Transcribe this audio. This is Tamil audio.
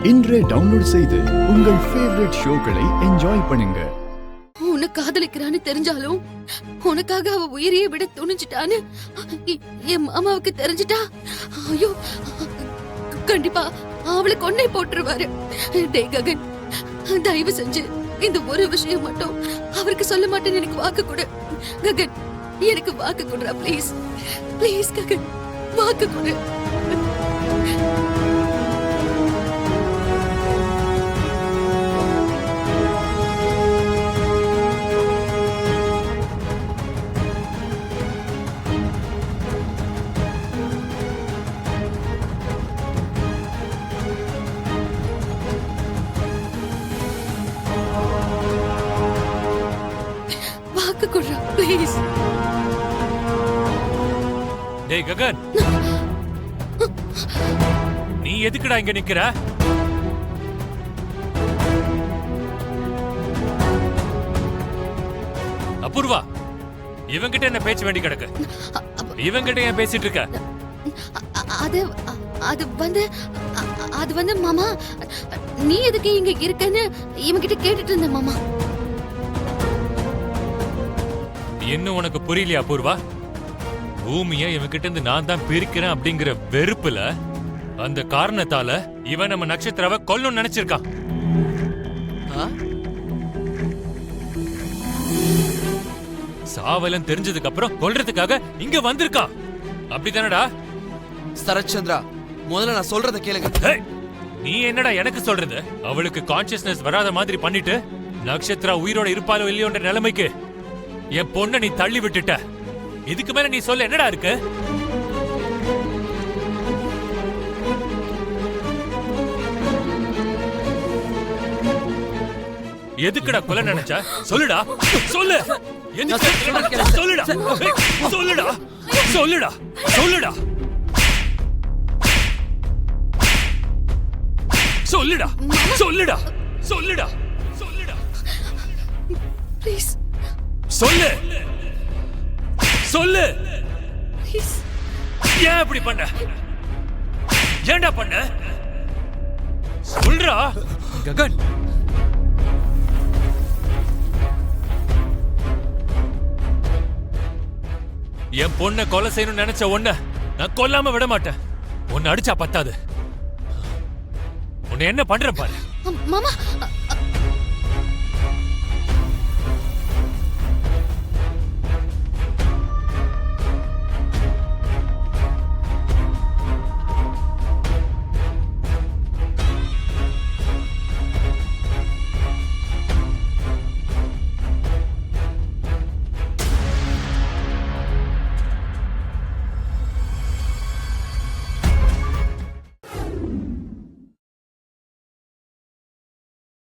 இன்றே டவுன்லோட் செய்து உங்கள் ஃபேவரட் ஷோக்களை என்ஜாய் பண்ணுங்க. உன்னை காதலிக்கிறான்னு தெரிஞ்சாலும் உனக்காக அவ உயிரையே விட துணிஞ்சிட்டான்னு என் மாமாவுக்கு தெரிஞ்சிட்டா, ஐயோ கண்டிப்பா அவளை கொன்னே போட்டுருவாரு. டேய் ககன், தயவு செஞ்சு இந்த ஒரு விஷயம் மட்டும் அவருக்கு சொல்ல மாட்டேன்னு எனக்கு வாக்கு கொடு. ககன், எனக்கு வாக்கு கொடுறா ப்ளீஸ். ப்ளீஸ் ககன், வாக்கு கொடு. வாக்கு கொடுறா ப்ளீஸ். டேய் ககன், நீ எதுக்குடா இங்க நிக்கிற? அபூர்வா, இவங்கிட்ட என்ன பேச்சு வேண்டி கிடக்கு? இவங்கிட்ட ஏன் பேசிட்டு இருக்க? அது வந்து மாமா, நீ எதுக்கு இங்க இருக்கன்னு இவங்கிட்ட கேட்டுட்டு இருந்த மாமா. இன்னும் உனக்கு புரியலையா அபூர்வா? பூமியை இவன்கிட்ட இருந்து நான் தான் பிரிக்கிறேன் அப்படிங்கிற வெறுப்புல, அந்த காரணத்தால இவன் நம்ம நட்சத்திராவை கொல்லணும்னு நினைச்சிருக்கான். சாவலம் தெரிஞ்சதுக்கு அப்புறம் கொல்றதுக்காக இங்க வந்திருக்கான். அப்படிதானடா சரத்சந்திரா? முதல்ல நான் சொல்றத கேளுங்க. நீ என்னடா எனக்கு சொல்றது? அவளுக்கு கான்சியஸ்னஸ் வராத மாதிரி பண்ணிட்டு நட்சத்திரா உயிரோட இருப்பாலோ இல்லையோன்ற நிலைமைக்கு என் பொண்ண நீ தள்ளி விட்டுட்ட. இதுக்கு மேல நீ சொல்ல என்னடா இருக்கு? எதுக்குடா கொலை நினைச்ச? சொல்லுடா, சொல்லு. சொல்லுடா, சொல்லுடா, சொல்லுடா, சொல்லுடா, சொல்லுடா, சொல்லுடா, சொல்லுடா, சொல்லுடா, ப்ளீஸ் சொல்லு, சொல்லு. ஏன் இப்படி பண்ண? ஏன்டா பண்ண? சொல்றா ககன், என் பொண்ணை கொலை செய்யணும்னு நினைச்ச ஒன்ன நான் கொல்லாம விட மாட்டேன். உன்னை அடிச்சா பத்தாது. உன்னை என்ன பண்ற பாரு. மாமா.